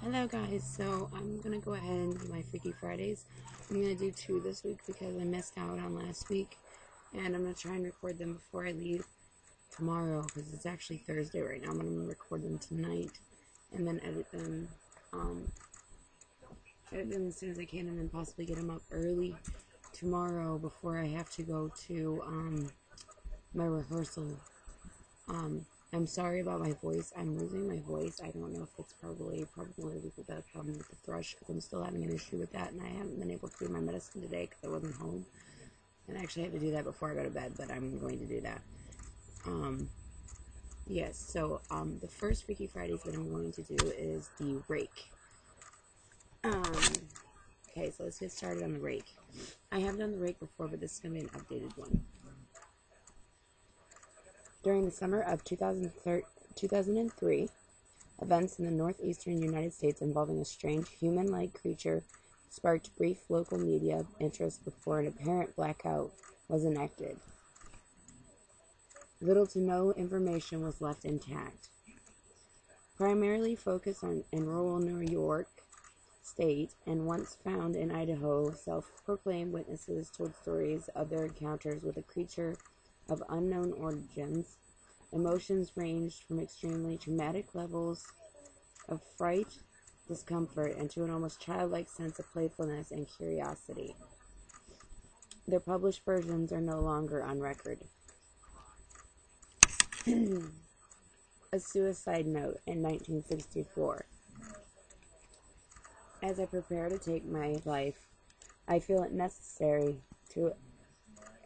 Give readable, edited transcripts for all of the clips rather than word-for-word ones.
Hello guys, so I'm going to go ahead and do my Freaky Fridays. I'm going to do 2 this week because I missed out on last week, and I'm going to try and record them before I leave tomorrow because it's actually Thursday right now. I'm going to record them tonight and then edit them as soon as I can, and then possibly get them up early tomorrow before I have to go to my rehearsal. I'm sorry about my voice. I'm losing my voice. I don't know if it's probably because of the problem with the thrush, because I'm still having an issue with that, and I haven't been able to do my medicine today because I wasn't home. And I actually had to do that before I go to bed, but I'm going to do that. Yes, so the first Freaky Fridays that I'm going to do is the rake. Okay, so let's get started on the rake. I have done the rake before, but this is going to be an updated one. During the summer of 2003, events in the northeastern United States involving a strange human-like creature sparked brief local media interest before an apparent blackout was enacted. Little to no information was left intact. Primarily focused in rural New York State and once found in Idaho, self-proclaimed witnesses told stories of their encounters with a creature of unknown origins. Emotions ranged from extremely traumatic levels of fright, discomfort, and to an almost childlike sense of playfulness and curiosity. Their published versions are no longer on record. A suicide note in 1964. As I prepare to take my life, I feel it necessary to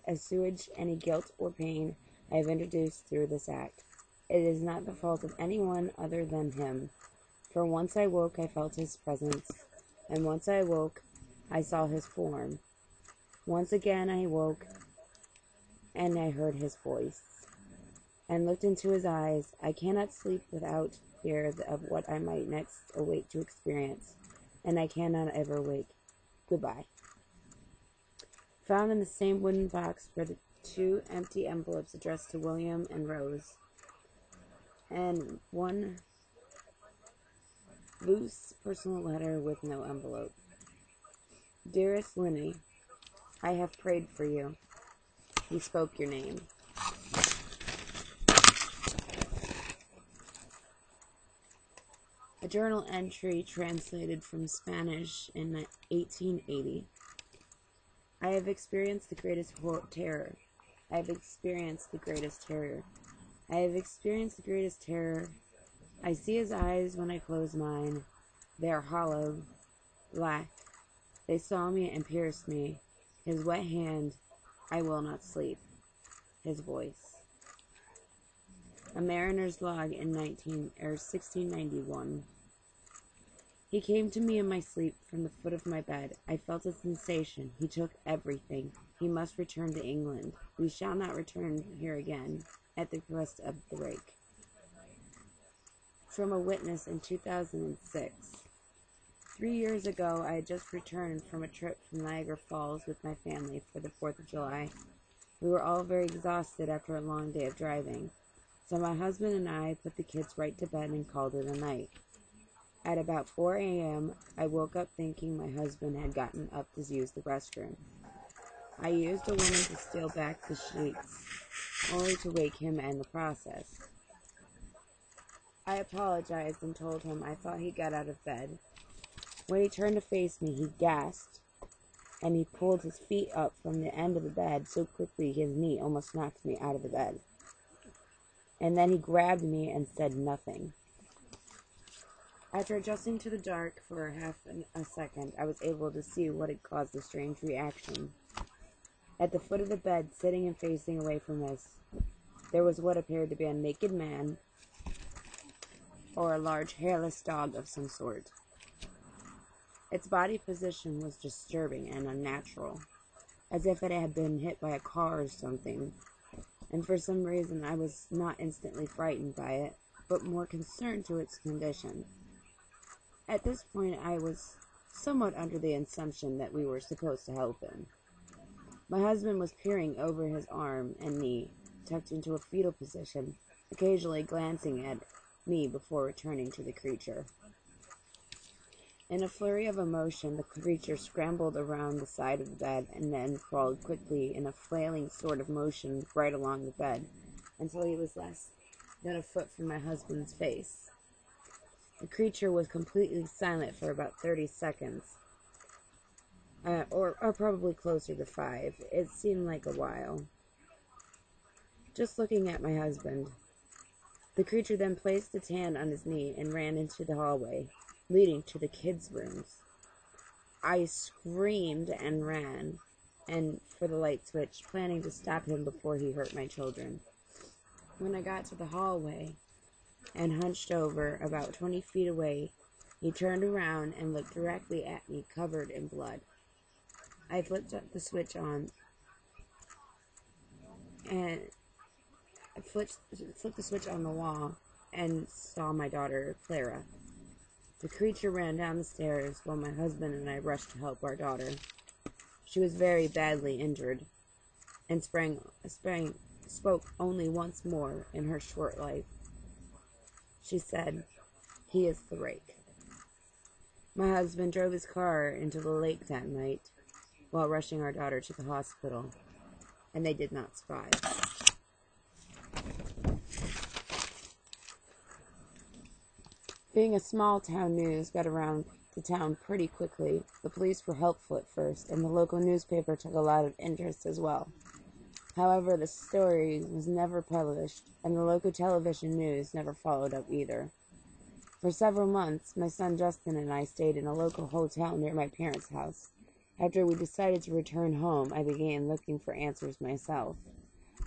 assuage any guilt or pain I have introduced through this act. It is not the fault of anyone other than him, for once I woke I felt his presence, and once I woke I saw his form. Once again I woke, and I heard his voice, and looked into his eyes. I cannot sleep without fear of what I might next await to experience, and I cannot ever wake. Goodbye. Found in the same wooden box were the 2 empty envelopes addressed to William and Rose, and 1 loose personal letter with no envelope. Dearest Linny, I have prayed for you. He spoke your name. A journal entry translated from Spanish in 1880. I have experienced the greatest terror. I have experienced the greatest terror. I have experienced the greatest terror. I see his eyes when I close mine. They are hollow, black. They saw me and pierced me. His wet hand, I will not sleep. His voice. A mariner's log in 1691. He came to me in my sleep from the foot of my bed. I felt a sensation. He took everything. He must return to England. We shall not return here again, at the request of the rake. From a witness in 2006. 3 years ago, I had just returned from a trip from Niagara Falls with my family for the 4th of July. We were all very exhausted after a long day of driving, so my husband and I put the kids right to bed and called it a night. At about 4 a.m., I woke up thinking my husband had gotten up to use the restroom. I used a woman to steal back the sheets, only to wake him in the process. I apologized and told him I thought he got out of bed. When he turned to face me, he gasped, and he pulled his feet up from the end of the bed so quickly his knee almost knocked me out of the bed. And then he grabbed me and said nothing. After adjusting to the dark for half a second, I was able to see what had caused the strange reaction. At the foot of the bed, sitting and facing away from us, there was what appeared to be a naked man or a large hairless dog of some sort. Its body position was disturbing and unnatural, as if it had been hit by a car or something, and for some reason I was not instantly frightened by it, but more concerned to its condition. At this point, I was somewhat under the assumption that we were supposed to help him. My husband was peering over his arm and knee, tucked into a fetal position, occasionally glancing at me before returning to the creature. In a flurry of emotion, the creature scrambled around the side of the bed and then crawled quickly in a flailing sort of motion right along the bed until he was less than a foot from my husband's face. The creature was completely silent for about 30 seconds, or probably closer to 5. It seemed like a while. Just looking at my husband. The creature then placed its hand on his knee and ran into the hallway, leading to the kids' rooms. I screamed and ran, and for the light switch, planning to stop him before he hurt my children. When I got to the hallway and hunched over about 20 feet away, he turned around and looked directly at me, covered in blood. I flipped the switch on and flipped the switch on the wall and saw my daughter, Clara. The creature ran down the stairs while my husband and I rushed to help our daughter. She was very badly injured and spoke only once more in her short life. She said, "He is the rake." My husband drove his car into the lake that night while rushing our daughter to the hospital, and they did not survive. Being a small town, news got around the town pretty quickly. The police were helpful at first, and the local newspaper took a lot of interest as well. However, the story was never published, and the local television news never followed up either. For several months, my son Justin and I stayed in a local hotel near my parents' house. After we decided to return home, I began looking for answers myself.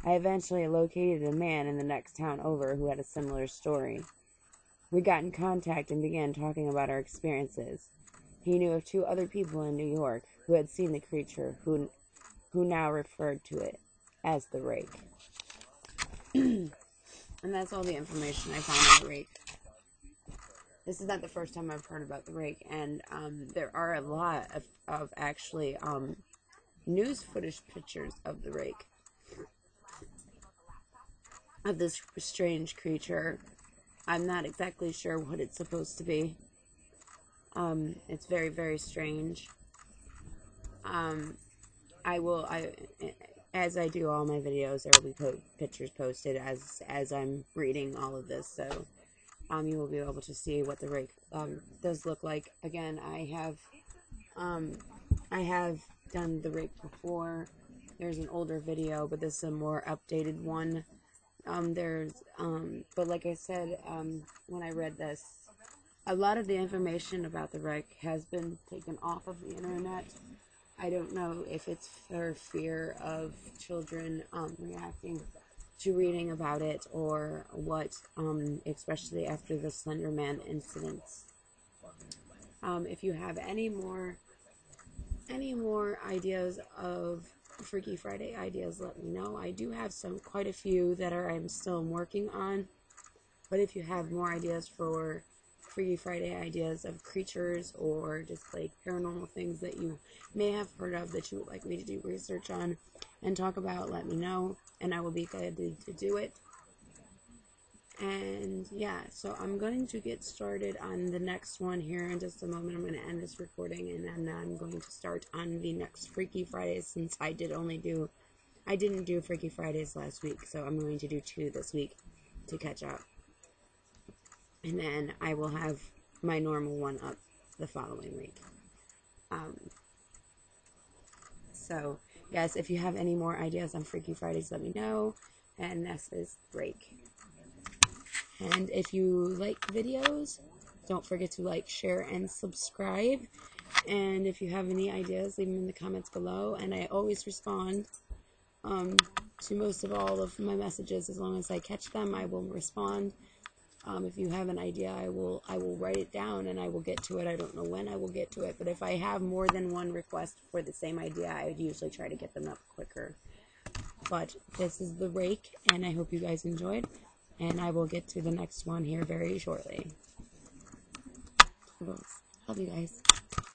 I eventually located a man in the next town over who had a similar story. We got in contact and began talking about our experiences. He knew of 2 other people in New York who had seen the creature, who now referred to it as the rake. And that's all the information I found on the rake. This is not the first time I've heard about the rake, and there are a lot of actually news footage pictures of the rake, of this strange creature. I'm not exactly sure what it's supposed to be. It's very, very strange. As I do all my videos, there will be pictures posted as I'm reading all of this, so you will be able to see what the rake does look like. Again, I have done the rake before. There's an older video, but this is a more updated one. But like I said, when I read this, a lot of the information about the rake has been taken off of the internet. I don't know if it's for fear of children reacting to reading about it or what, especially after the Slender Man incidents. If you have any more ideas of Freaky Friday ideas, let me know. I do have quite a few that I'm still working on, but if you have more ideas for Freaky Friday ideas of creatures or just like paranormal things that you may have heard of that you would like me to do research on and talk about, let me know, and I will be glad to do it. And yeah, so I'm going to get started on the next one here in just a moment. I'm going to end this recording, and then I'm going to start on the next Freaky Fridays, since I didn't do Freaky Fridays last week, so I'm going to do 2 this week to catch up. And then I will have my normal one up the following week. So, yes, if you have any more ideas on Freaky Fridays, let me know. And this is Rake. And if you like videos, don't forget to like, share, and subscribe. And if you have any ideas, leave them in the comments below. And I always respond to most of all of my messages. As long as I catch them, I will respond. If you have an idea, I will write it down and I will get to it. I don't know when I will get to it, but if I have more than one request for the same idea, I would usually try to get them up quicker. But this is the Rake, and I hope you guys enjoyed, and I will get to the next one here very shortly. Love you guys.